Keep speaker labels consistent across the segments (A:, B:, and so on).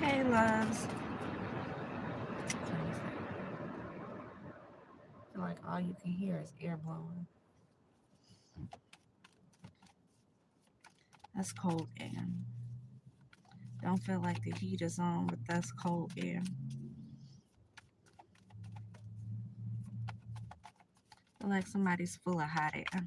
A: Hey, loves. I feel like all you can hear is air blowing. That's cold air. Don't feel like the heat is on, but that's cold air. Feel like somebody's full of hot air.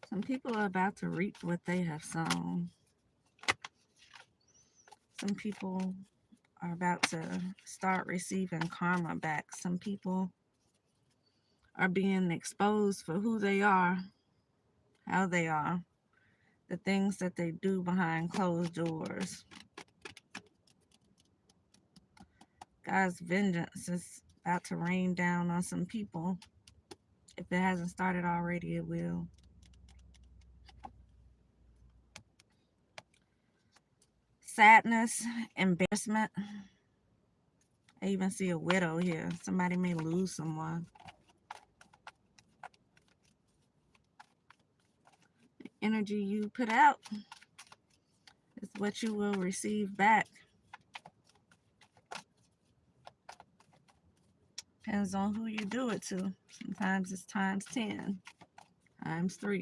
A: Some people are about to reap what they have sown. Some people are about to start receiving karma back. Some people are being exposed for who they are, how they are, the things that they do behind closed doors. God's vengeance is about to rain down on some people. If it hasn't started already, it will. Sadness, embarrassment. I even see a widow here. Somebody may lose someone. The energy you put out is what you will receive back. Depends on who you do it to. Sometimes it's times 10, times 3.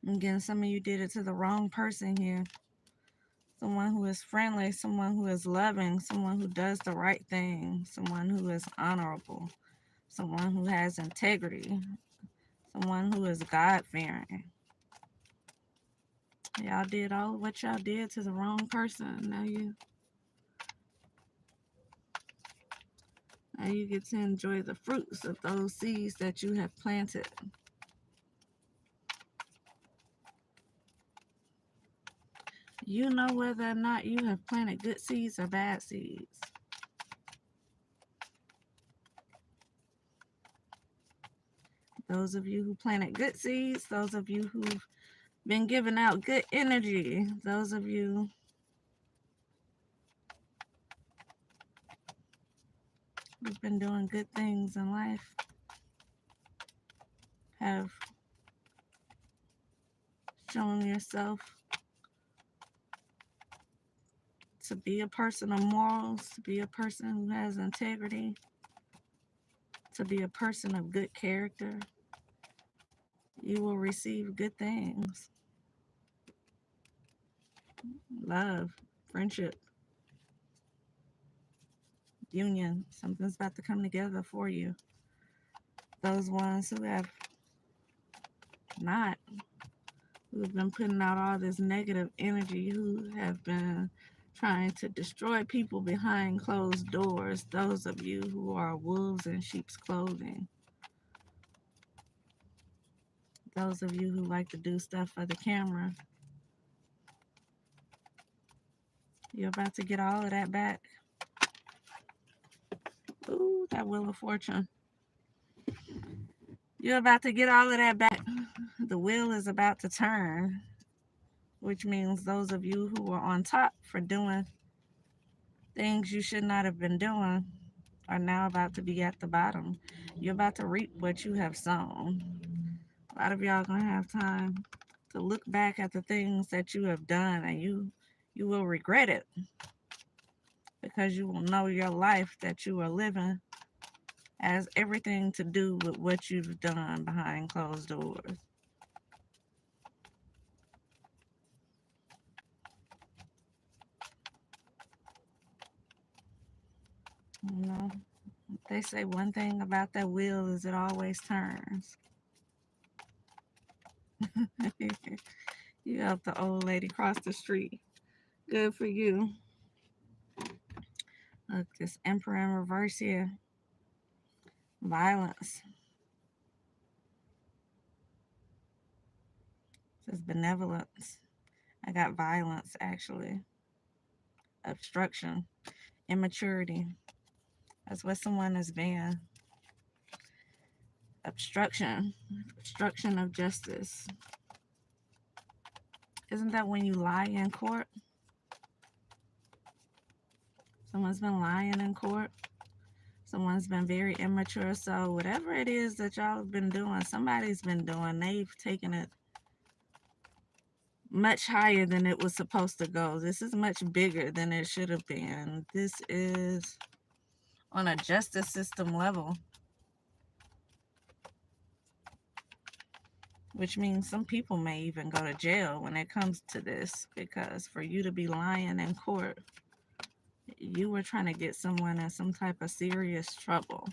A: I'm getting some of you did it to the wrong person here. Someone who is friendly, someone who is loving, someone who does the right thing, someone who is honorable, someone who has integrity, someone who is God-fearing. Y'all did all of what y'all did to the wrong person. Now you get to enjoy the fruits of those seeds that you have planted. You know whether or not you have planted good seeds or bad seeds. Those of you who planted good seeds, those of you who've been giving out good energy, those of you who've been doing good things in life have shown yourself to be a person of morals, to be a person who has integrity, to be a person of good character. You will receive good things. Love, friendship, union. Something's about to come together for you. Those ones who have not, who have been putting out all this negative energy, who have been trying to destroy people behind closed doors, those of you who are wolves in sheep's clothing, those of you who like to do stuff for the camera, you're about to get all of that back. Ooh, that Wheel of Fortune. You're about to get all of that back. The wheel is about to turn, which means those of you who were on top for doing things you should not have been doing are now about to be at the bottom. You're about to reap what you have sown. A lot of y'all gonna have time to look back at the things that you have done, and you will regret it, because you will know your life that you are living has everything to do with what you've done behind closed doors. You know, they say one thing about that wheel is it always turns. You helped the old lady cross the street. Good for you. Look, this Emperor in reverse here. Violence. This is benevolence. I got violence, actually. Obstruction. Immaturity. That's what someone has been. Obstruction. Obstruction of justice. Isn't that when you lie in court? Someone's been lying in court. Someone's been very immature. So whatever it is that y'all have been doing, somebody's been doing, they've taken it much higher than it was supposed to go. This is much bigger than it should have been. This is on a justice system level, which means some people may even go to jail when it comes to this, because for you to be lying in court, you were trying to get someone in some type of serious trouble.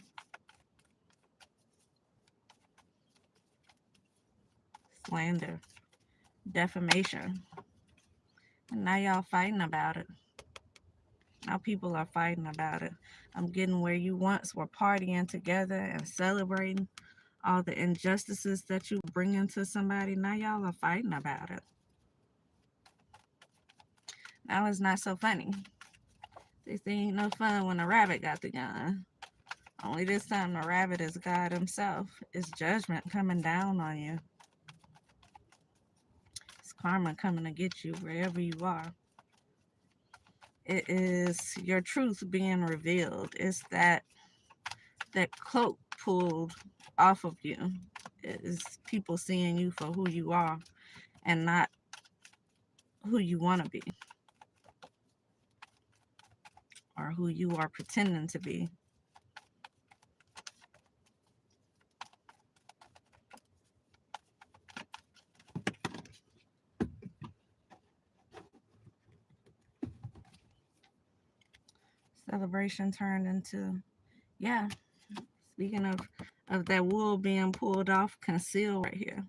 A: Slander, defamation. And now y'all fighting about it. Now people are fighting about it. I'm getting where you once were partying together and celebrating all the injustices that you bring into somebody. Now y'all are fighting about it. Now it's not so funny. They say ain't no fun when a rabbit got the gun. Only this time the rabbit is God himself. It's judgment coming down on you. It's karma coming to get you wherever you are. It is your truth being revealed. It's that cloak pulled off of you. It is people seeing you for who you are and not who you want to be or who you are pretending to be. Celebration turned into, yeah, speaking of that wool being pulled off, concealed right here.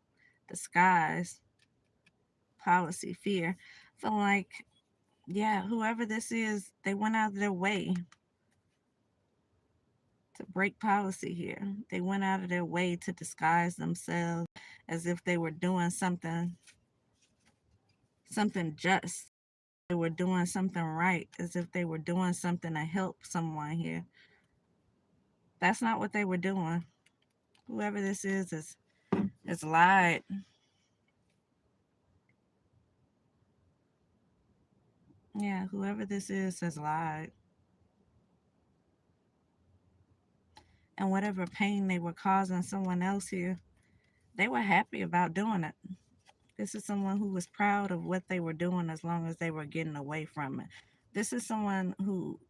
A: Disguise, policy, fear. I feel like, yeah, whoever this is, they went out of their way to break policy here. They went out of their way to disguise themselves as if they were doing something just. They were doing something right, as if they were doing something to help someone here. That's not what they were doing. Whoever this is lied. Yeah, whoever this is has lied. And whatever pain they were causing someone else here, they were happy about doing it. This is someone who was proud of what they were doing as long as they were getting away from it. This is someone who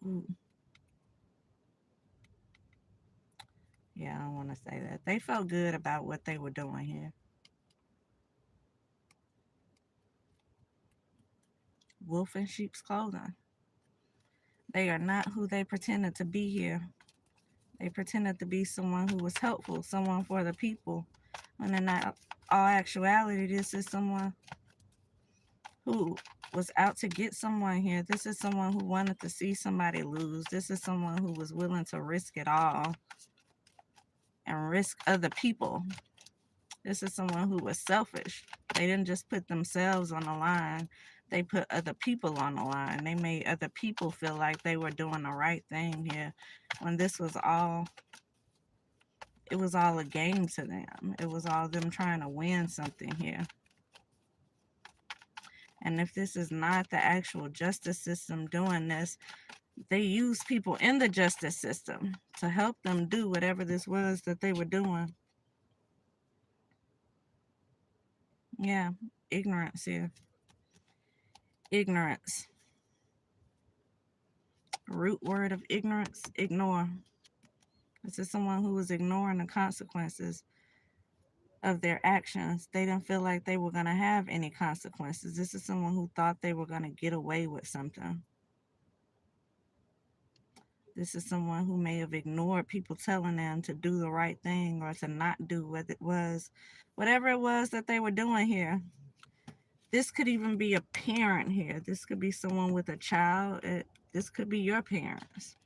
A: yeah, I don't want to say that. They felt good about what they were doing here. Wolf in sheep's clothing. They are not who they pretended to be here. They pretended to be someone who was helpful, someone for the people. When in all actuality, this is someone who was out to get someone here. This is someone who wanted to see somebody lose. This is someone who was willing to risk it all and risk other people. This is someone who was selfish. They didn't just put themselves on the line. They put other people on the line. They made other people feel like they were doing the right thing here when this was all, it was all a game to them. It was all them trying to win something here. And if this is not the actual justice system doing this, they use people in the justice system to help them do whatever this was that they were doing. Yeah, ignorance here. Ignorance. Root word of ignorance, ignore. This is someone who was ignoring the consequences of their actions. They didn't feel like they were going to have any consequences. This is someone who thought they were going to get away with something. This is someone who may have ignored people telling them to do the right thing or to not do what it was, whatever it was that they were doing here. This could even be a parent here. This could be someone with a child. This could be your parents.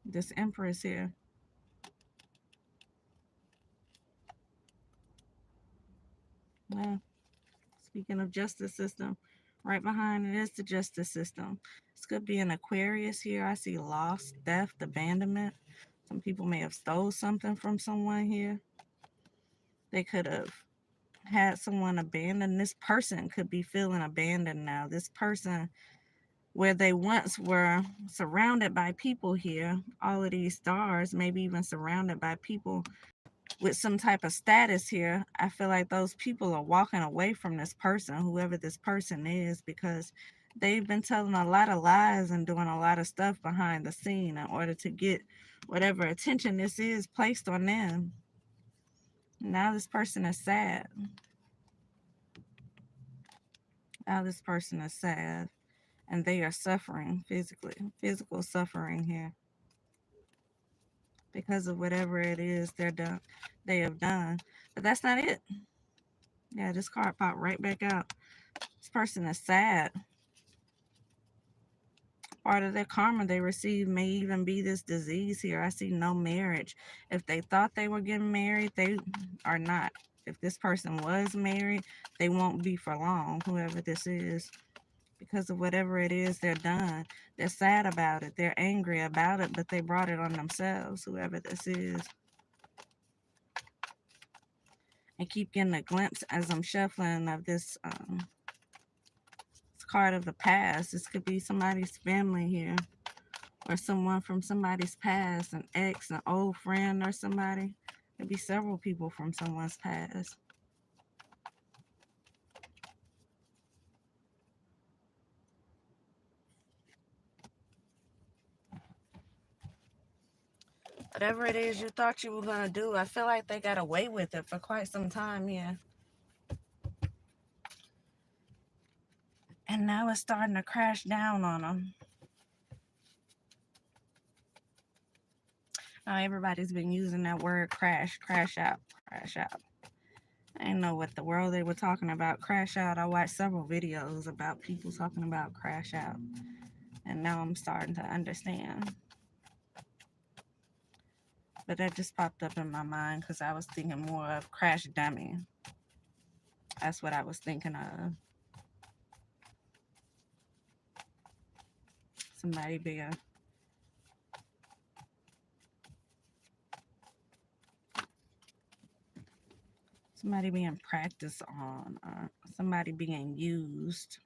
A: This Empress here. Well, speaking of justice system, right behind it is the justice system. This could be an Aquarius here. I see loss, theft, abandonment. Some people may have stole something from someone here. They could have had someone abandoned. This person could be feeling abandoned now. This person where they once were surrounded by people here, all of these stars, maybe even surrounded by people with some type of status here, I feel like those people are walking away from this person, whoever this person is, because they've been telling a lot of lies and doing a lot of stuff behind the scene in order to get whatever attention this is placed on them. Now this person is sad. Now this person is sad. And they are suffering physically, physical suffering here because of whatever it is they have done. But that's not it. Yeah, this card popped right back out. This person is sad. Part of their karma they received may even be this disease here. I see no marriage. If they thought they were getting married, they are not. If this person was married, they won't be for long, whoever this is. Because of whatever it is they're done. They're sad about it. They're angry about it, but they brought it on themselves, whoever this is. I keep getting a glimpse as I'm shuffling of this card of the past. This could be somebody's family here, or someone from somebody's past, an ex, an old friend, or somebody. Could be several people from someone's past. Whatever it is you thought you were going to do, I feel like they got away with it for quite some time here. And now it's starting to crash down on them. Now everybody's been using that word crash out, crash out. I didn't know what the world they were talking about, crash out. I watched several videos about people talking about crash out. And now I'm starting to understand. But that just popped up in my mind because I was thinking more of crash dummy. That's what I was thinking of. Somebody being practiced on, or somebody being used.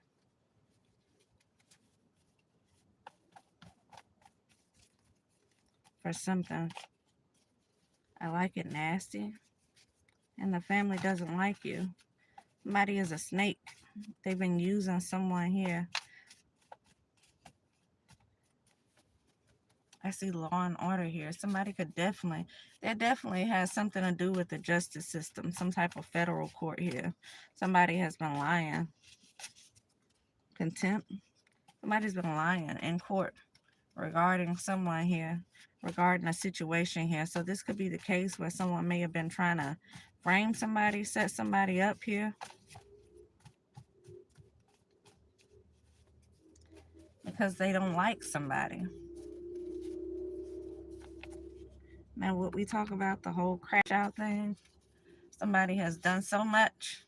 A: For something. I like it nasty. And the family doesn't like you. Somebody is a snake. They've been using someone here. I see law and order here. Somebody could definitely has something to do with the justice system. Some type of federal court here. Somebody has been lying. Contempt. Somebody's been lying in court regarding someone here. Regarding a situation here. So this could be the case where someone may have been trying to frame somebody, set somebody up here. Because they don't like somebody. Now, what we talk about, the whole crash out thing, somebody has done so much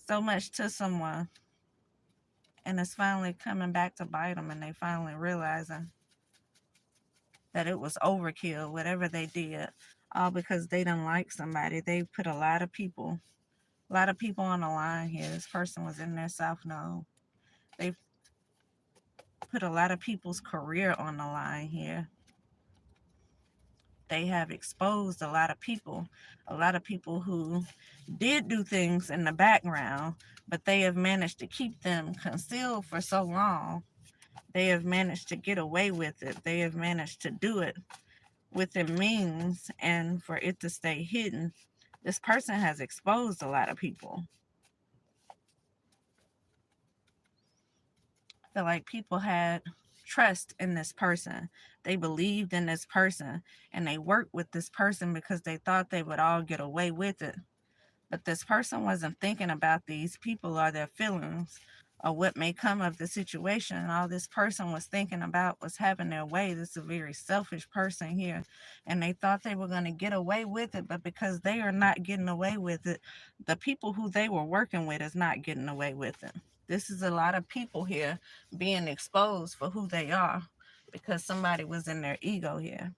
A: to someone, and it's finally coming back to bite them, and they finally realizing that it was overkill, whatever they did, all because they didn't like somebody. They put a lot of people on the line here. This person was in their South Node. They put a lot of people's career on the line here. They have exposed a lot of people who did do things in the background, but they have managed to keep them concealed for so long. They have managed to get away with it. They have managed to do it within means, and for it to stay hidden. This person has exposed a lot of people. I feel like people had trust in this person. They believed in this person, and they worked with this person because they thought they would all get away with it. But this person wasn't thinking about these people or their feelings or what may come of the situation. All this person was thinking about was having their way. This is a very selfish person here. And they thought they were going to get away with it, but because they are not getting away with it, the people who they were working with is not getting away with it. This is a lot of people here being exposed for who they are because somebody was in their ego here.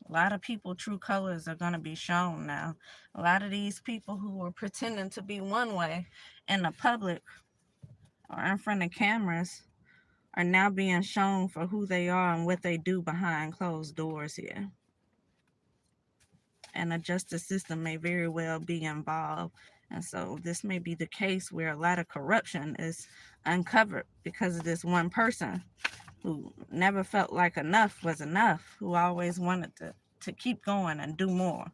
A: A lot of people, true colors are going to be shown now. A lot of these people who were pretending to be one way in the public or in front of cameras are now being shown for who they are and what they do behind closed doors here. And the justice system may very well be involved. And so this may be the case where a lot of corruption is uncovered because of this one person who never felt like enough was enough, who always wanted to keep going and do more.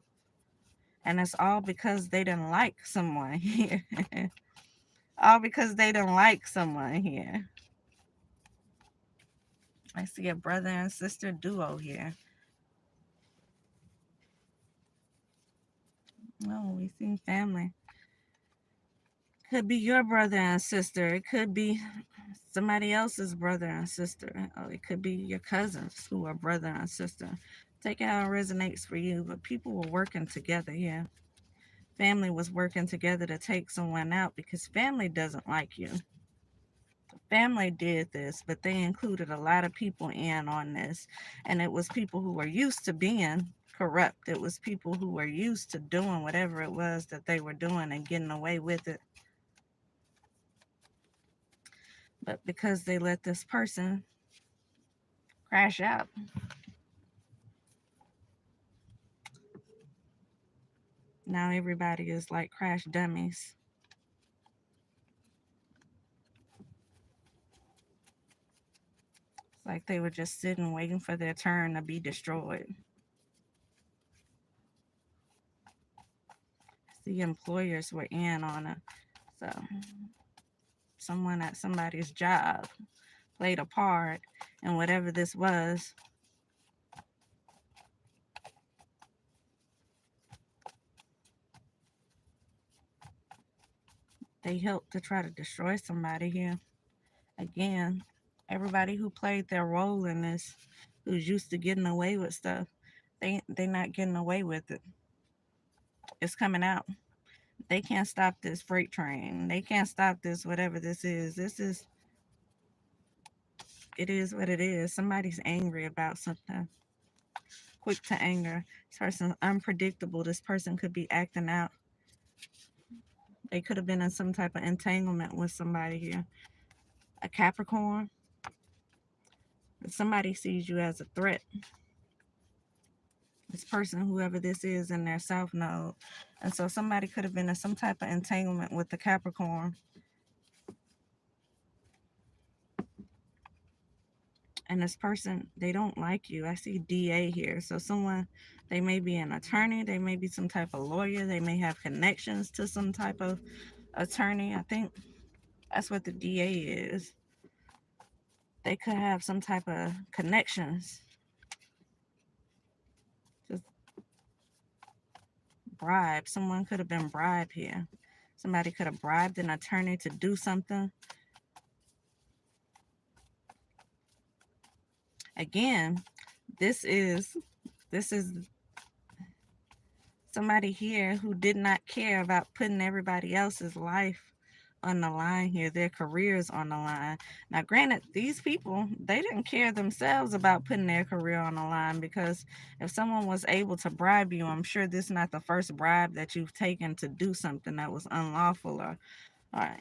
A: And it's all because they didn't like someone here. All because they didn't like someone here. I see a brother and sister duo here. Oh, we see family. Could be your brother and sister. It could be somebody else's brother and sister. Or it could be your cousins who are brother and sister. Take it how it resonates for you. But people were working together here. Family was working together to take someone out because family doesn't like you. Family did this, but they included a lot of people in on this. And it was people who were used to being corrupt. It was people who were used to doing whatever it was that they were doing and getting away with it. But because they let this person crash out, now everybody is like crash dummies. It's like they were just sitting waiting for their turn to be destroyed. The employers were in on it. So someone at somebody's job played a part in whatever this was. They helped to try to destroy somebody here. Again, everybody who played their role in this, who's used to getting away with stuff, they're not getting away with it. It's coming out. They can't stop this freight train. They can't stop this, whatever this is. It is what it is. Somebody's angry about something. Quick to anger. This person's unpredictable. This person could be acting out. They could have been in some type of entanglement with somebody here. A Capricorn. Somebody sees you as a threat. This person, whoever this is, in their South Node. And so somebody could have been in some type of entanglement with the Capricorn. And this person, they don't like you. I see DA here. So someone, they may be an attorney. They may be some type of lawyer. They may have connections to some type of attorney. I think that's what the DA is. They could have some type of connections. Just bribe. Someone could have been bribed here. Somebody could have bribed an attorney to do something. Again, this is somebody here who did not care about putting everybody else's life on the line here, their careers on the line. Now, granted, these people, they didn't care themselves about putting their career on the line, because if someone was able to bribe you, I'm sure this is not the first bribe that you've taken to do something that was unlawful or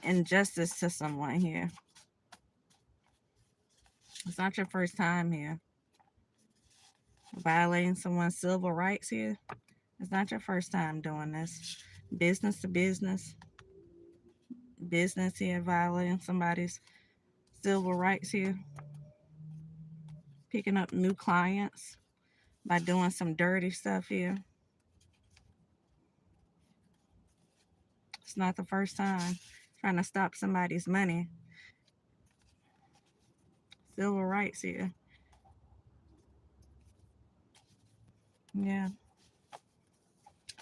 A: injustice to someone here. It's not your first time here. Violating someone's civil rights here. It's not your first time doing this. Business to business. Business here, violating somebody's civil rights here. Picking up new clients by doing some dirty stuff here. It's not the first time. Trying to stop somebody's money. Civil rights here. Yeah.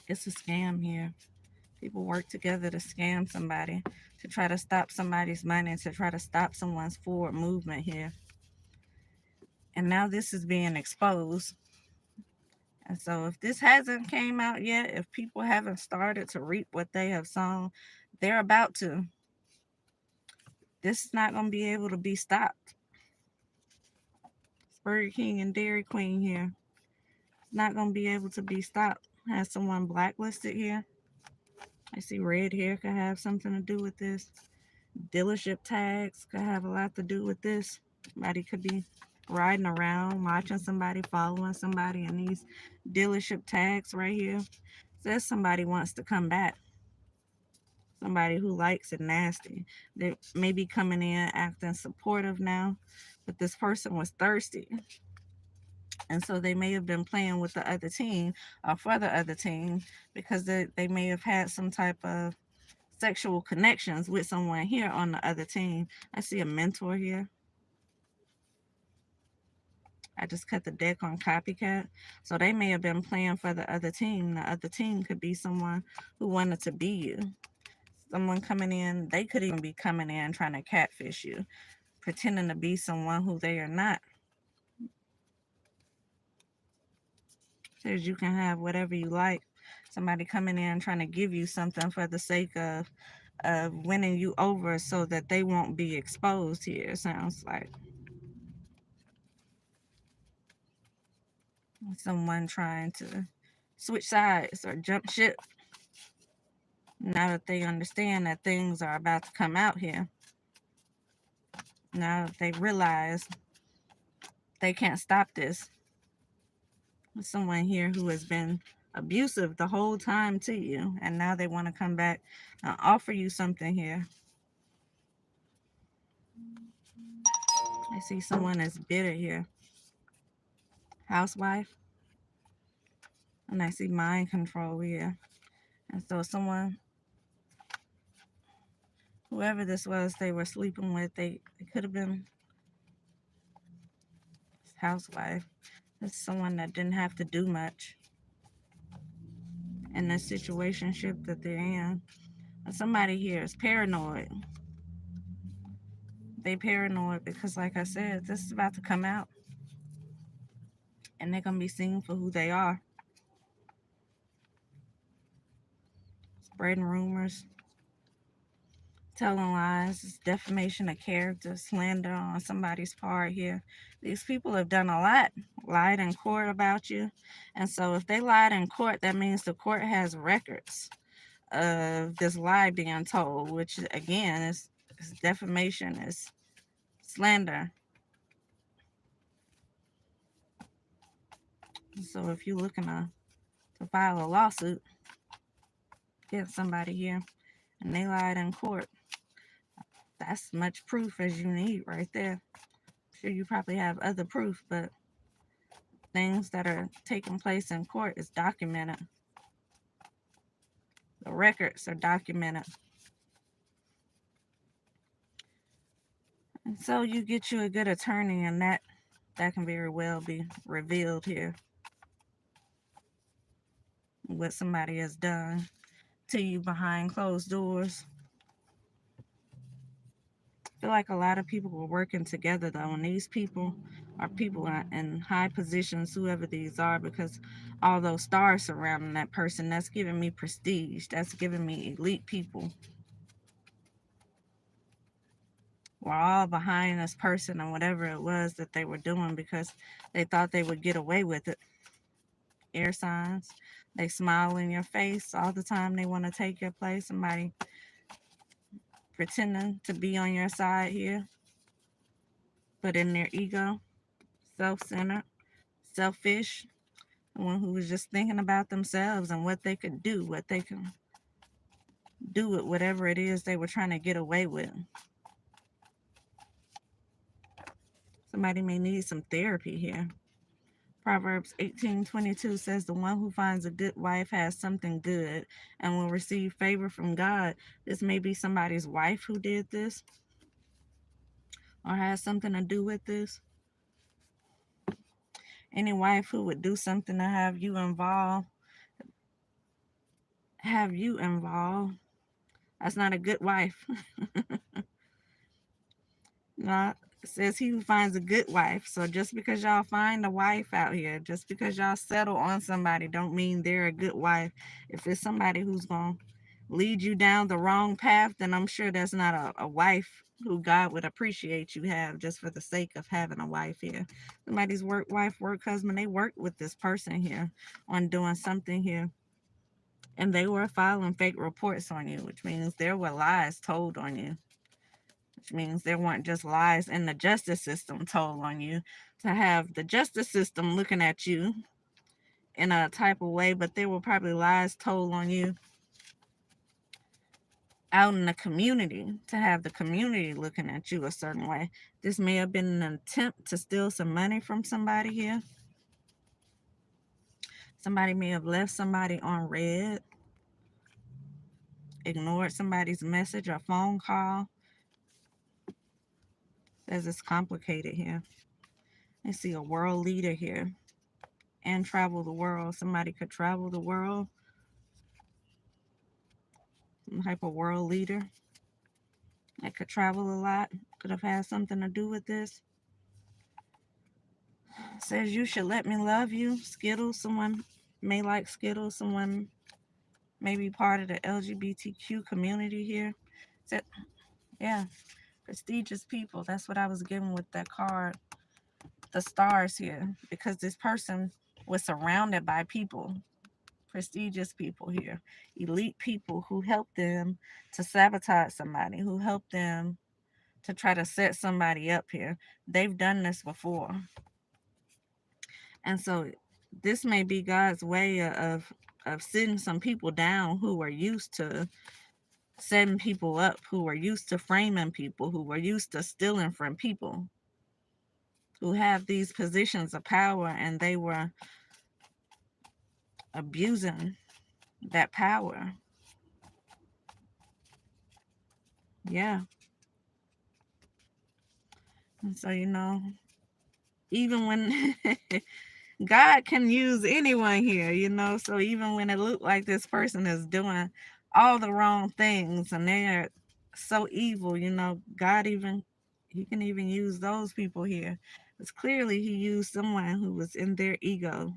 A: It's a scam here. People work together to scam somebody, to try to stop somebody's money, to try to stop someone's forward movement here. And now this is being exposed. And so if this hasn't came out yet, if people haven't started to reap what they have sown, they're about to. This is not going to be able to be stopped. It's Burger King and Dairy Queen here. Not going to be able to be stopped. Has someone blacklisted here. I see red hair could have something to do with this. Dealership tags could have a lot to do with this. Somebody could be riding around, watching somebody, following somebody, and these dealership tags right here says somebody wants to come back. Somebody who likes it nasty. They may be coming in acting supportive now, but this person was thirsty. And so they may have been playing with the other team or for the other team because they may have had some type of sexual connections with someone here on the other team. I see a mentor here. I just cut the deck on copycat. So they may have been playing for the other team. The other team could be someone who wanted to be you. Someone coming in, they could even be coming in trying to catfish you, pretending to be someone who they are not. Says you can have whatever you like. Somebody coming in trying to give you something for the sake of winning you over so that they won't be exposed here, sounds like. Someone trying to switch sides or jump ship now that they understand that things are about to come out here. Now that they realize they can't stop this. Someone here who has been abusive the whole time to you, and now they want to come back and offer you something here. I see someone that's bitter here. Housewife. And I see mind control here. And so someone, whoever this was they were sleeping with, it could have been housewife. It's someone that didn't have to do much in this situationship that they're in. And somebody here is paranoid. They paranoid because, like I said, this is about to come out. And they're going to be seen for who they are. Spreading rumors, telling lies, it's defamation of character, slander on somebody's part here. These people have done a lot, lied in court about you. And so if they lied in court, that means the court has records of this lie being told, which again is defamation, is slander. So if you're looking to file a lawsuit against somebody here and they lied in court, that's much proof as you need right there. I'm sure you probably have other proof, but things that are taking place in court is documented. The records are documented. And so you get you a good attorney, and that can very well be revealed here. What somebody has done to you behind closed doors. I feel like a lot of people were working together though, and these people are people in high positions, whoever these are, because all those stars surrounding that person, that's giving me prestige. That's giving me elite people. We're all behind this person and whatever it was that they were doing because they thought they would get away with it. Air signs. They smile in your face all the time. They want to take your place. Somebody pretending to be on your side here, but in their ego, self-centered, selfish, one who was just thinking about themselves and what they could do, what they can do with whatever it is they were trying to get away with. Somebody may need some therapy here. Proverbs 18:22 says, the one who finds a good wife has something good and will receive favor from God. This may be somebody's wife who did this or has something to do with this. Any wife who would do something to have you involved, that's not a good wife. No, it says he who finds a good wife. So just because y'all find a wife out here, just because y'all settle on somebody, don't mean they're a good wife. If it's somebody who's going to lead you down the wrong path, then I'm sure that's not a wife who God would appreciate you have just for the sake of having a wife here. Somebody's wife, work husband, they worked with this person here on doing something here. And they were filing fake reports on you, which means there were lies told on you, which means there weren't just lies in the justice system told on you to have the justice system looking at you in a type of way, but there were probably lies told on you out in the community to have the community looking at you a certain way. This may have been an attempt to steal some money from somebody here. Somebody may have left somebody on red, ignored somebody's message or phone call. Says it's complicated here. I see a world leader here and travel the world. Somebody could travel the world. Some type of world leader that could travel a lot. Could have had something to do with this. Says you should let me love you. Skittles. Someone may like Skittles. Someone may be part of the LGBTQ community here. Said, yeah, prestigious people. That's what I was given with that card. The stars here. Because this person was surrounded by people. Prestigious people here. Elite people who helped them to sabotage somebody. Who helped them to try to set somebody up here. They've done this before. And so this may be God's way of sitting some people down who are used to setting people up, who are used to framing people, who are used to stealing from people, who have these positions of power, and they were abusing that power. Yeah. And so, even when God can use anyone here, so even when it looked like this person is doing all the wrong things and they're so evil, God he can even use those people here. Because clearly he used someone who was in their ego,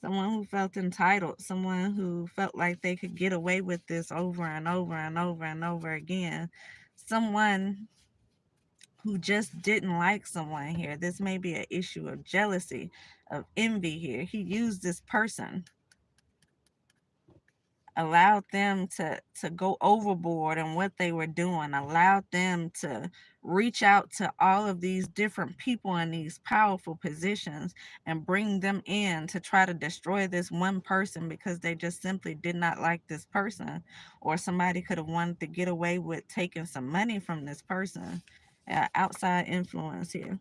A: someone who felt entitled, someone who felt like they could get away with this over and over and over and over again, someone who just didn't like someone here. This may be an issue of jealousy, of envy here. He used this person, allowed them to go overboard in what they were doing, allowed them to reach out to all of these different people in these powerful positions and bring them in to try to destroy this one person because they just simply did not like this person, or somebody could have wanted to get away with taking some money from this person. Outside influence here.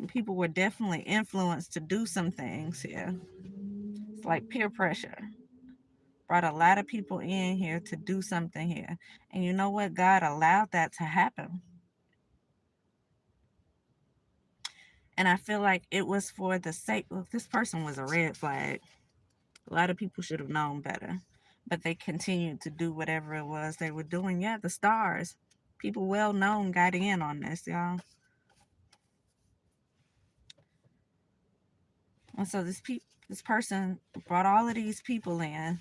A: People were definitely influenced to do some things here. It's like peer pressure. Brought a lot of people in here to do something here. And you know what? God allowed that to happen. And I feel like it was for the sake of this person was a red flag. A lot of people should have known better. But they continued to do whatever it was they were doing. Yeah, the stars. People well known got in on this, y'all. And so this person brought all of these people in,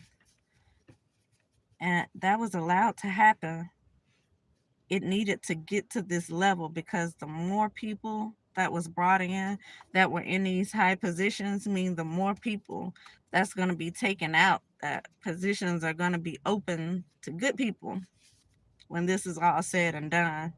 A: and that was allowed to happen. It needed to get to this level because the more people that was brought in that were in these high positions mean the more people that's going to be taken out, that positions are going to be open to good people when this is all said and done.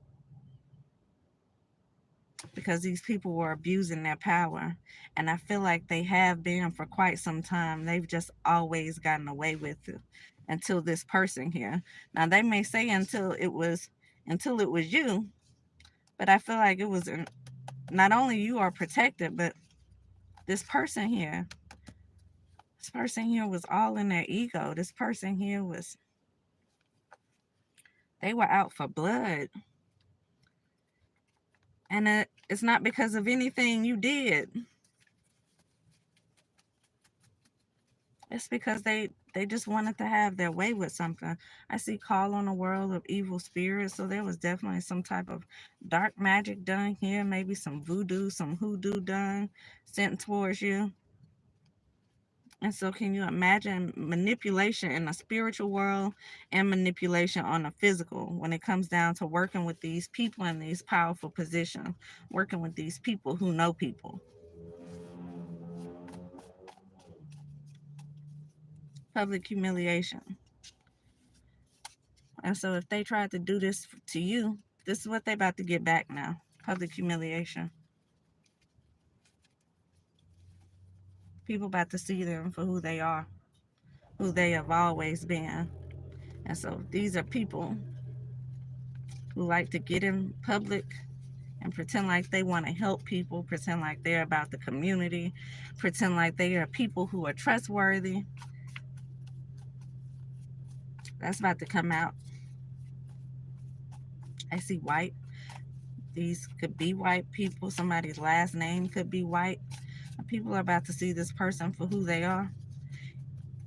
A: Because these people were abusing their power. And I feel like they have been for quite some time. They've just always gotten away with it until this person here. Now they may say until it was you, but I feel like it was not only you are protected, but this person here was all in their ego. This person here they were out for blood. And it's not because of anything you did. It's because they just wanted to have their way with something. I see call on a world of evil spirits, so there was definitely some type of dark magic done here, maybe some voodoo, some hoodoo done, sent towards you. And so can you imagine manipulation in the spiritual world and manipulation on the physical when it comes down to working with these people in these powerful positions, working with these people who know people? Public humiliation. And so if they tried to do this to you, this is what they about to get back now. Public humiliation. People about to see them for who they are, who they have always been. And so these are people who like to get in public and pretend like they want to help people, pretend like they're about the community, pretend like they are people who are trustworthy. That's about to come out. I see white. These could be white people. Somebody's last name could be white. People are about to see this person for who they are.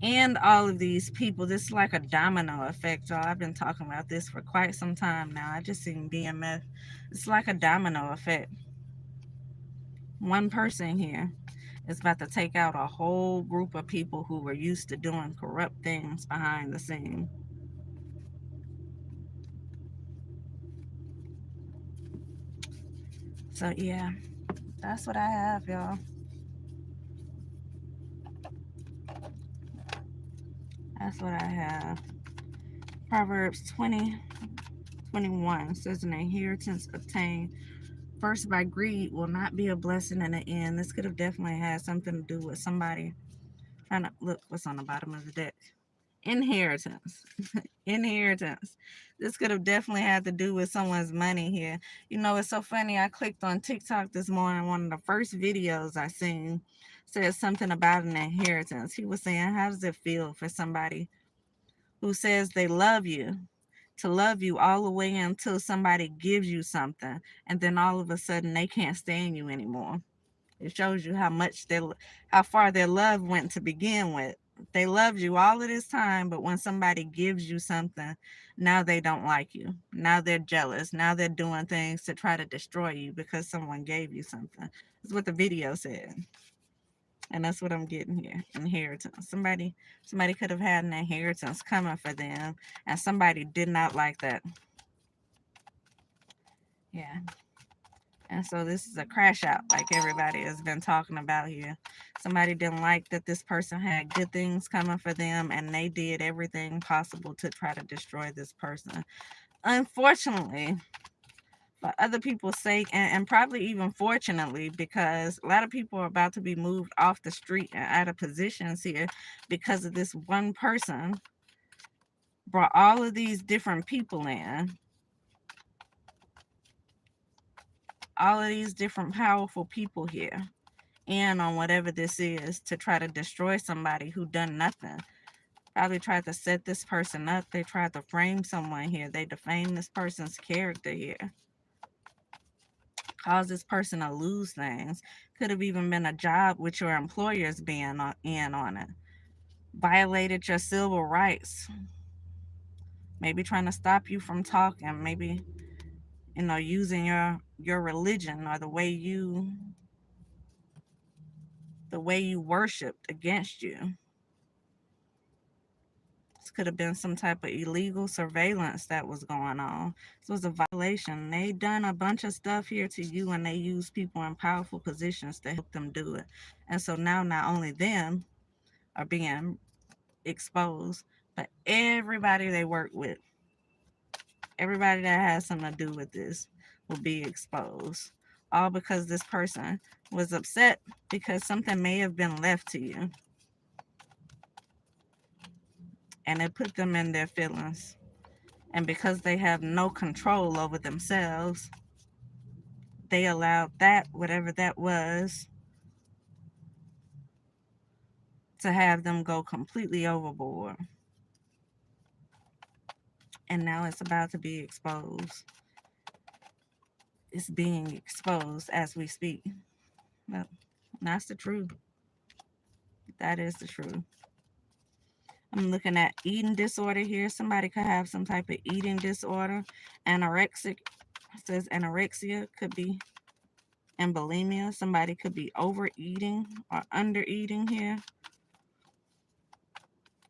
A: And all of these people, this is like a domino effect, y'all. I've been talking about this for quite some time now. I just seen BMF. It's like a domino effect. One person here is about to take out a whole group of people who were used to doing corrupt things behind the scene. So yeah, that's what I have, y'all. That's what I have. Proverbs 20:21 says, an inheritance obtained first by greed will not be a blessing in the end. This could have definitely had something to do with somebody trying to look what's on the bottom of the deck. Inheritance. Inheritance. This could have definitely had to do with someone's money here. You know, it's so funny. I clicked on TikTok this morning. One of the first videos I seen said something about an inheritance. He was saying, how does it feel for somebody who says they love you to love you all the way until somebody gives you something, and then all of a sudden they can't stand you anymore? It shows you how far their love went to begin with. They loved you all of this time, but when somebody gives you something, now they don't like you. Now they're jealous. Now they're doing things to try to destroy you because someone gave you something. That's what the video said. And that's what I'm getting here. Inheritance. Somebody could have had an inheritance coming for them, and somebody did not like that. Yeah. And so this is a crash out, like everybody has been talking about here. Somebody didn't like that this person had good things coming for them, and they did everything possible to try to destroy this person. Unfortunately, for other people's sake, and probably even fortunately, because a lot of people are about to be moved off the street and out of positions here because of this one person brought all of these different people in. All of these different powerful people here in on whatever this is to try to destroy somebody who done nothing. Probably tried to set this person up. They tried to frame someone here. They defamed this person's character here. Caused this person to lose things. Could have even been a job with your employers being in on it. Violated your civil rights. Maybe trying to stop you from talking. Maybe, using your religion or the way you worshipped against you. This could have been some type of illegal surveillance that was going on. This was a violation. They done a bunch of stuff here to you, and they use people in powerful positions to help them do it. And so now not only them are being exposed, but everybody they work with, everybody that has something to do with this will be exposed. All because this person was upset because something may have been left to you. And it put them in their feelings. And because they have no control over themselves, they allowed that, whatever that was, to have them go completely overboard. And now it's about to be exposed. It's being exposed as we speak. Well, that's the truth. That is the truth. I'm looking at eating disorder here. Somebody could have some type of eating disorder. Anorexic. It says anorexia could be, and bulimia. Somebody could be overeating or undereating here.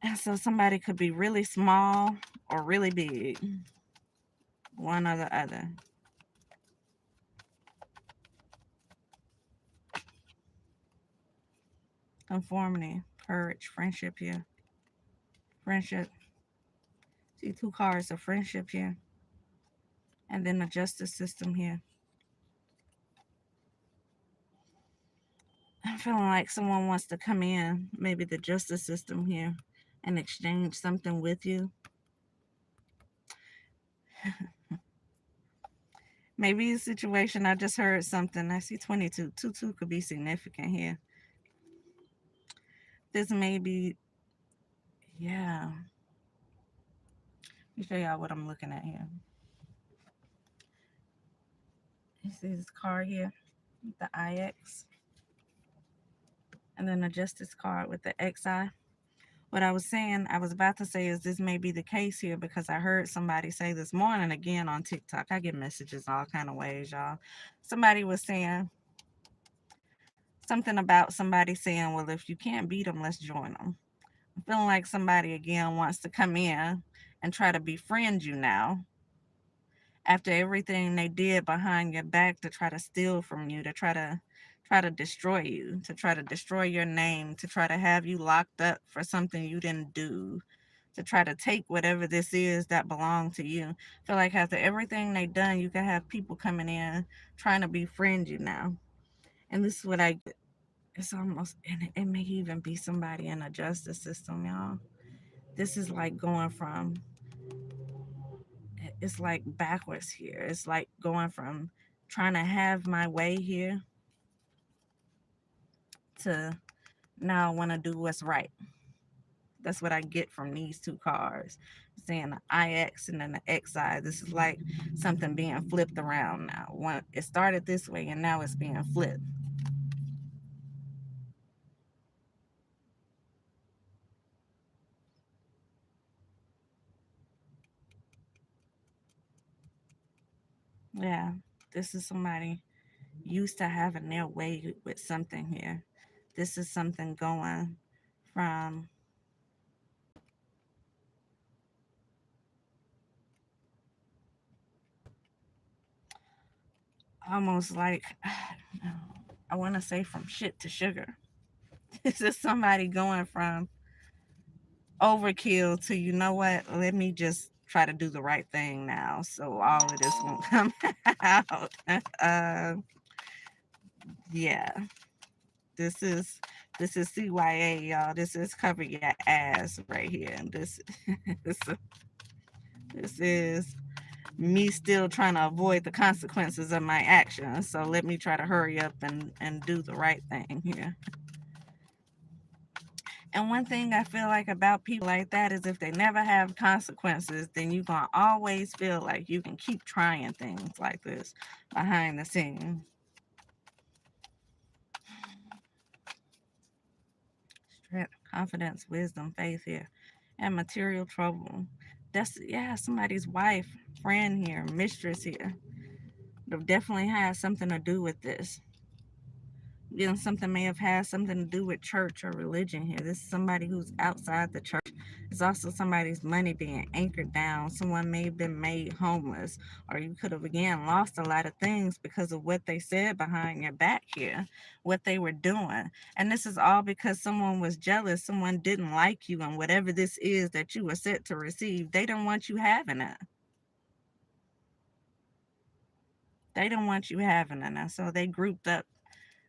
A: And so somebody could be really small or really big, one or the other. Conformity, courage, friendship here. Friendship. See two cards of friendship here. And then the justice system here. I'm feeling like someone wants to come in, maybe the justice system here, and exchange something with you. Maybe a situation, I just heard something. I see 22. 2 could be significant here. This may be, yeah. Let me show y'all what I'm looking at here. You see this card here, the IX, and then the Justice card with the XI. What I was saying, I was about to say is this may be the case here because I heard somebody say this morning again on TikTok. I get messages all kind of ways, y'all. Somebody was saying something about somebody saying, well, if you can't beat them, let's join them. I'm feeling like somebody again wants to come in and try to befriend you now after everything they did behind your back to try to steal from you, to try to destroy you, to try to destroy your name, to try to have you locked up for something you didn't do, to try to take whatever this is that belonged to you. I feel like after everything they done, you can have people coming in trying to befriend you now. And this is what I get. It's almost, and it may even be somebody in the justice system, y'all. This is like going from, it's like backwards here. It's like going from trying to have my way here to now I want to do what's right. That's what I get from these two cards. Saying the IX and then the XI. This is like something being flipped around now. One, it started this way and now it's being flipped. Yeah, this is somebody used to having their way with something here. This is something going from almost like, I want to say from shit to sugar. This is somebody going from overkill to, you know what, let me just try to do the right thing now so all of this won't come out. Yeah, this is CYA, y'all. This is cover your ass right here. And this, this is me still trying to avoid the consequences of my actions. So let me try to hurry up and do the right thing here. And one thing I feel like about people like that is if they never have consequences, then you're going to always feel like you can keep trying things like this behind the scenes. Strength, confidence, wisdom, faith here, and material trouble. That's, yeah, somebody's wife, friend here, mistress here. They've definitely had something to do with this. You know, something may have had something to do with church or religion here. This is somebody who's outside the church. It's also somebody's money being anchored down. Someone may have been made homeless, or you could have again lost a lot of things because of what they said behind your back here, what they were doing. And this is all because someone was jealous, someone didn't like you, and whatever this is that you were set to receive, they didn't want you having it. They didn't want you having it. And so they grouped up,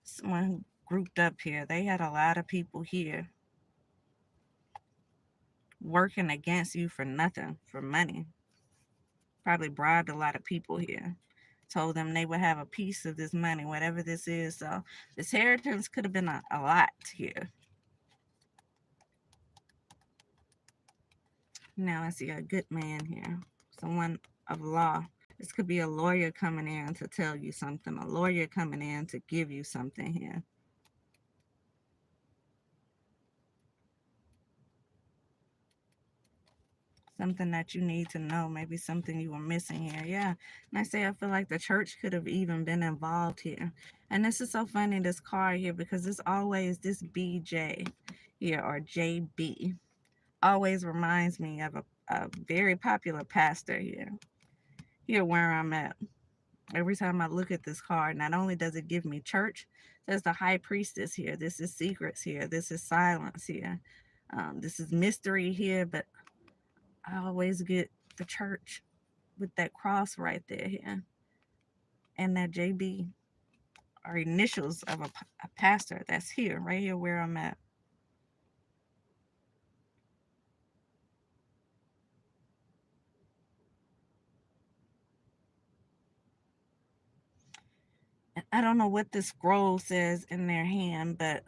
A: someone who grouped up here. They had a lot of people here working against you for nothing, for money. Probably bribed a lot of people here. Told them they would have a piece of this money, whatever this is. So this inheritance could have been a lot here. Now I see a good man here. Someone of law. This could be a lawyer coming in to tell you something. A lawyer coming in to give you something here. Something that you need to know, maybe something you were missing here. Yeah. And I say I feel like the church could have even been involved here. And this is so funny, this card here, because it's always this BJ here or JB. always reminds me of a very popular pastor here where I'm at. Every time I look at this card, not only does it give me church, there's the high priestess here. This is secrets here. This is silence here. This is mystery here, but I always get the church with that cross right there here. And that JB are initials of a pastor that's here, right here where I'm at. I don't know what this scroll says in their hand, but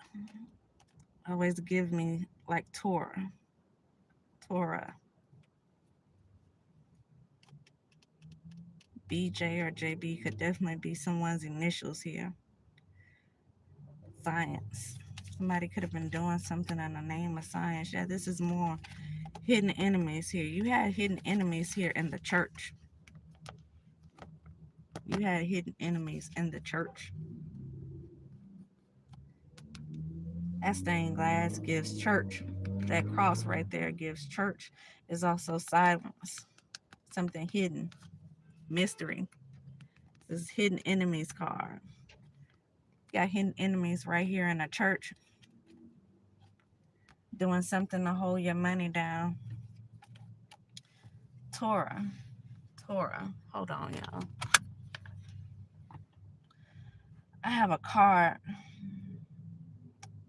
A: always give me like Torah. Torah. BJ or JB could definitely be someone's initials here. Science. Somebody could have been doing something in the name of science. Yeah, this is more hidden enemies here. You had hidden enemies here in the church. You had hidden enemies in the church. That stained glass gives church. That cross right there gives church. Is also silence. Something hidden. Mystery. This is hidden enemies card. You got hidden enemies right here in the church. Doing something to hold your money down. Torah. Torah. Hold on, y'all. I have a card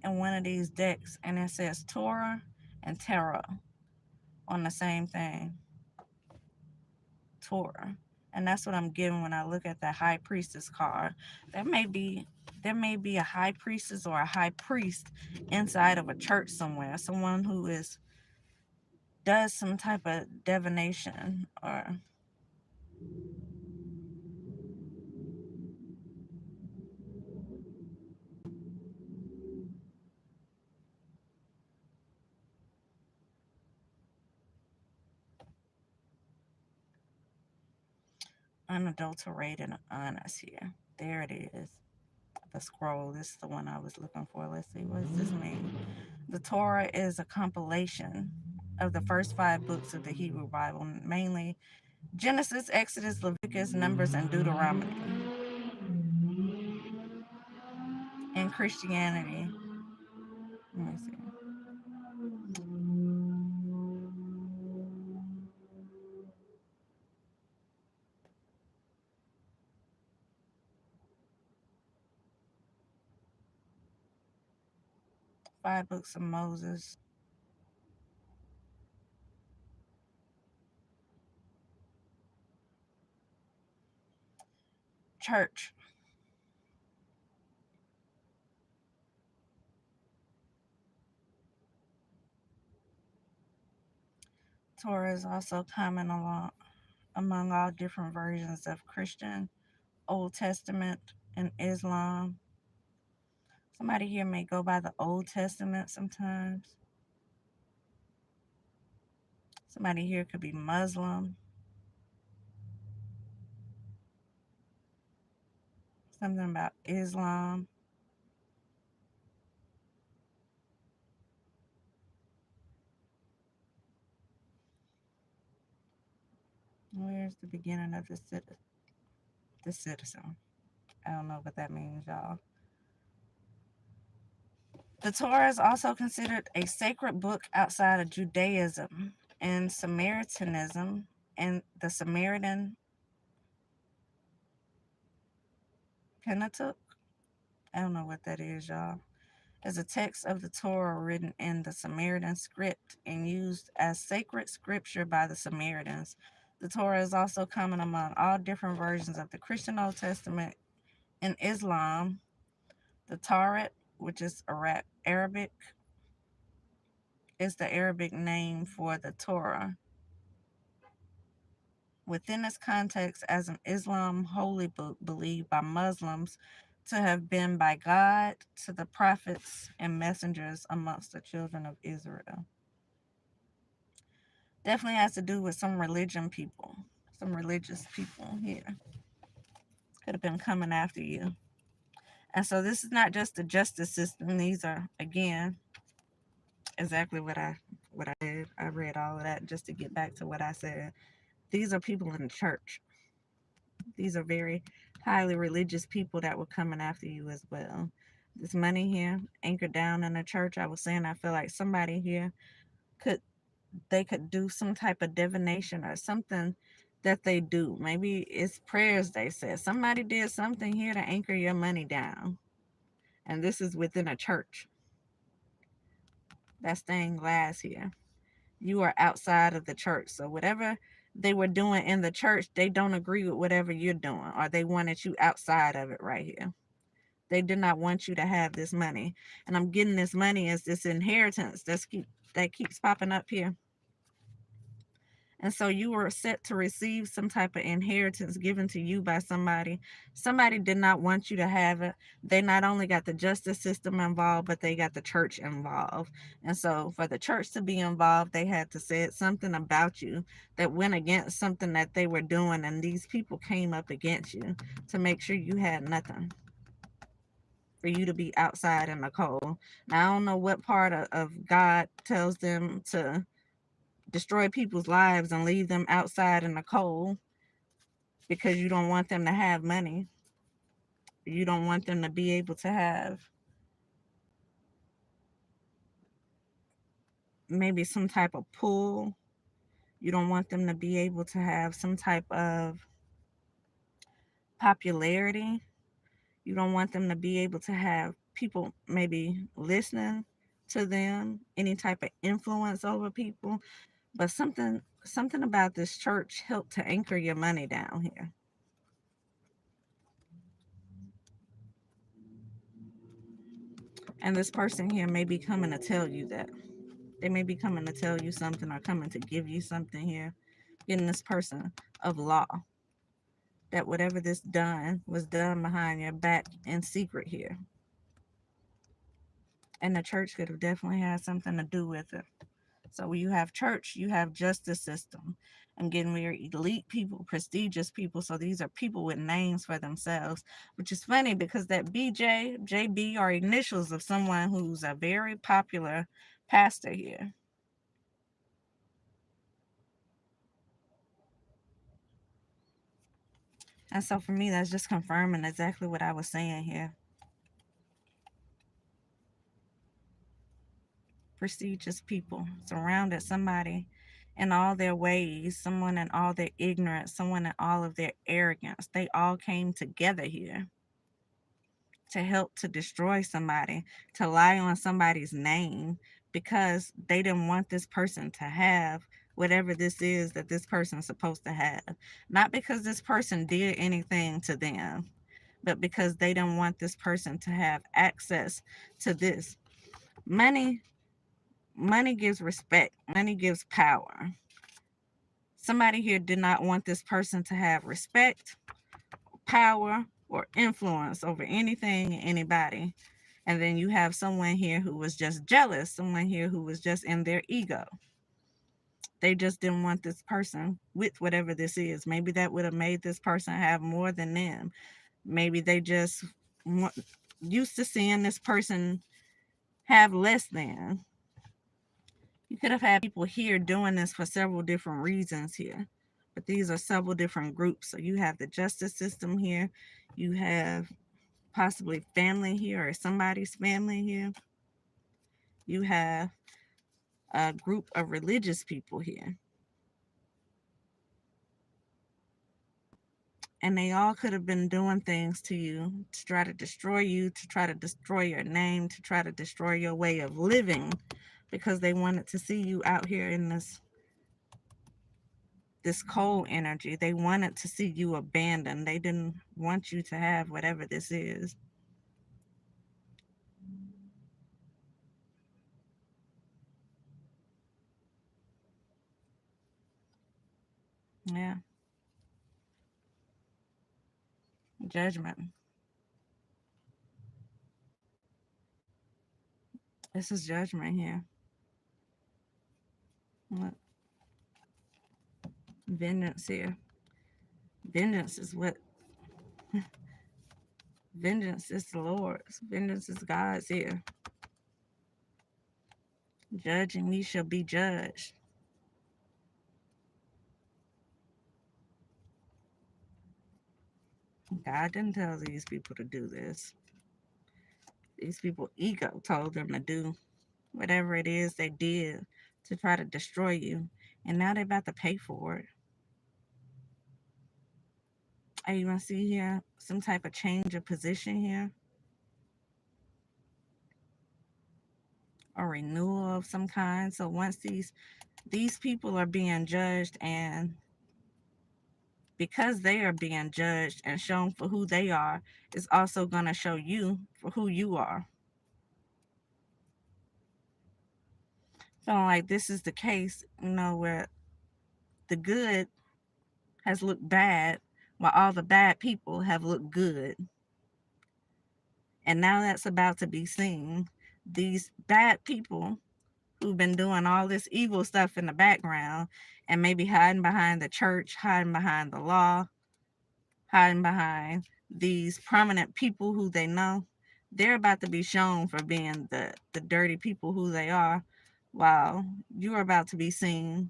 A: in one of these decks, and it says Torah and Tarot on the same thing. Torah. And that's what I'm getting when I look at the high priestess card. There may be a high priestess or a high priest inside of a church somewhere. Someone who does some type of divination or unadulterated and honest here. There it is. The scroll. This is the one I was looking for. Let's see. What does this mean? The Torah is a compilation of the first 5 books of the Hebrew Bible, mainly Genesis, Exodus, Leviticus, Numbers, and Deuteronomy. In Christianity, let me see. Five books of Moses. Church. Torah is also common among all different versions of Christian, Old Testament, and Islam. Somebody here may go by the Old Testament sometimes. Somebody here could be Muslim. Something about Islam. Where's the beginning of the citizen? I don't know what that means, y'all. The Torah is also considered a sacred book outside of Judaism and Samaritanism, and the Samaritan Pentateuch. I don't know what that is, y'all. Is a text of the Torah written in the Samaritan script and used as sacred scripture by the Samaritans. The Torah is also common among all different versions of the Christian Old Testament. In Islam, the Tawrat, which is Arabic, is the Arabic name for the Torah. Within its context as an Islam holy book believed by Muslims to have been by God to the prophets and messengers amongst the children of Israel. Definitely has to do with some religious people here. Could have been coming after you. And so this is not just the justice system. These are, again, exactly what I did. read all of that just to get back to what I said. These are people in the church. These are very highly religious people that were coming after you as well. This money here, anchored down in the church, I was saying I feel like somebody here could they could do some type of divination or something that they do. Maybe it's prayers they said. Somebody did something here to anchor your money down. And this is within a church. That stained glass here. You are outside of the church. So whatever they were doing in the church, they don't agree with whatever you're doing, or they wanted you outside of it right here. They did not want you to have this money. And I'm getting this money as this inheritance that keeps popping up here. And so you were set to receive some type of inheritance given to you by somebody. Somebody did not want you to have it. They not only got the justice system involved, but they got the church involved. And so for the church to be involved, they had to say something about you that went against something that they were doing. And these people came up against you to make sure you had nothing, for you to be outside in the cold. Now, I don't know what part of God tells them to destroy people's lives and leave them outside in the cold because you don't want them to have money. You don't want them to be able to have maybe some type of pull. You don't want them to be able to have some type of popularity. You don't want them to be able to have people maybe listening to them, any type of influence over people. But something about this church helped to anchor your money down here. And this person here may be coming to tell you that. They may be coming to tell you something or coming to give you something here. Getting this person of law. That whatever this done was done behind your back in secret here. And the church could have definitely had something to do with it. So when you have church, you have justice system. I'm getting very elite people, prestigious people. So these are people with names for themselves, which is funny because that BJ, JB are initials of someone who's a very popular pastor here. And so for me, that's just confirming exactly what I was saying here. Prestigious people surrounded somebody in all their ways, someone in all their ignorance, someone in all of their arrogance. They all came together here to help to destroy somebody, to lie on somebody's name because they didn't want this person to have whatever this is that this person's supposed to have. Not because this person did anything to them, but because they didn't want this person to have access to this. Money gives respect. Money gives power. Somebody here did not want this person to have respect, power, or influence over anything and anybody. And then you have someone here who was just jealous, someone here who was just in their ego. They just didn't want this person with whatever this is. Maybe that would have made this person have more than them. Maybe they just used to seeing this person have less than. You could have had people here doing this for several different reasons here. But these are several different groups. So you have the justice system here. You have possibly family here or somebody's family here. You have a group of religious people here. And they all could have been doing things to you to try to destroy you, to try to destroy your name, to try to destroy your way of living, because they wanted to see you out here in this cold energy. They wanted to see you abandoned. They didn't want you to have whatever this is. Yeah. Judgment. This is judgment here. Look. Vengeance here. Vengeance is what vengeance is the Lord's. Vengeance is God's here. Judge and ye shall be judged. God didn't tell these people to do this. These people ego told them to do whatever it is they did to try to destroy you. And now they're about to pay for it. Are you gonna see here some type of change of position here? Or renewal of some kind. So once these people are being judged, and because they are being judged and shown for who they are, it's also gonna show you for who you are. Feeling like this is the case, where the good has looked bad while all the bad people have looked good. And now that's about to be seen. These bad people who've been doing all this evil stuff in the background and maybe hiding behind the church, hiding behind the law, hiding behind these prominent people who they know, they're about to be shown for being the dirty people who they are, while you're about to be seen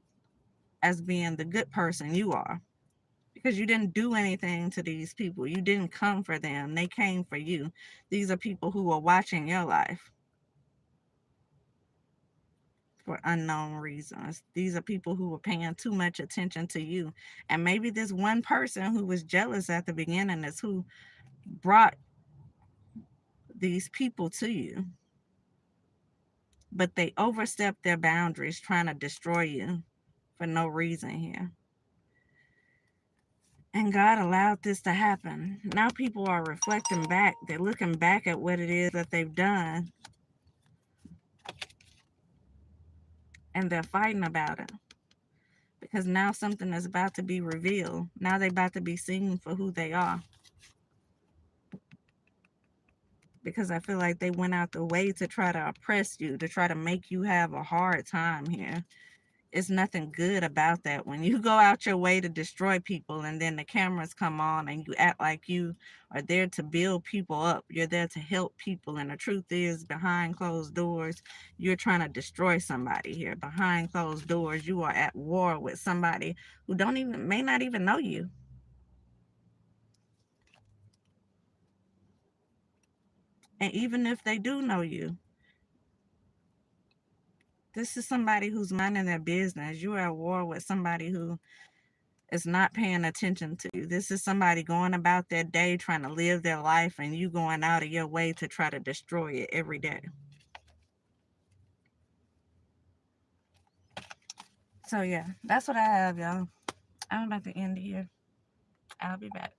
A: as being the good person you are. Because you didn't do anything to these people. You didn't come for them. They came for you. These are people who are watching your life for unknown reasons. These are people who were paying too much attention to you. And maybe this one person who was jealous at the beginning is who brought these people to you. But they overstepped their boundaries trying to destroy you for no reason here. And God allowed this to happen. Now people are reflecting back. They're looking back at what it is that they've done. And they're fighting about it. Because now something is about to be revealed. Now they're about to be seen for who they are. Because I feel like they went out the way to try to oppress you, to try to make you have a hard time here. It's nothing good about that. When you go out your way to destroy people and then the cameras come on and you act like you are there to build people up, you're there to help people, and the truth is, behind closed doors, you're trying to destroy somebody here. Behind closed doors, you are at war with somebody who may not even know you. And even if they do know you, this is somebody who's minding their business. You are at war with somebody who is not paying attention to you. This is somebody going about their day trying to live their life, and you going out of your way to try to destroy it every day. So yeah, that's what I have, y'all. I'm about to end here. I'll be back.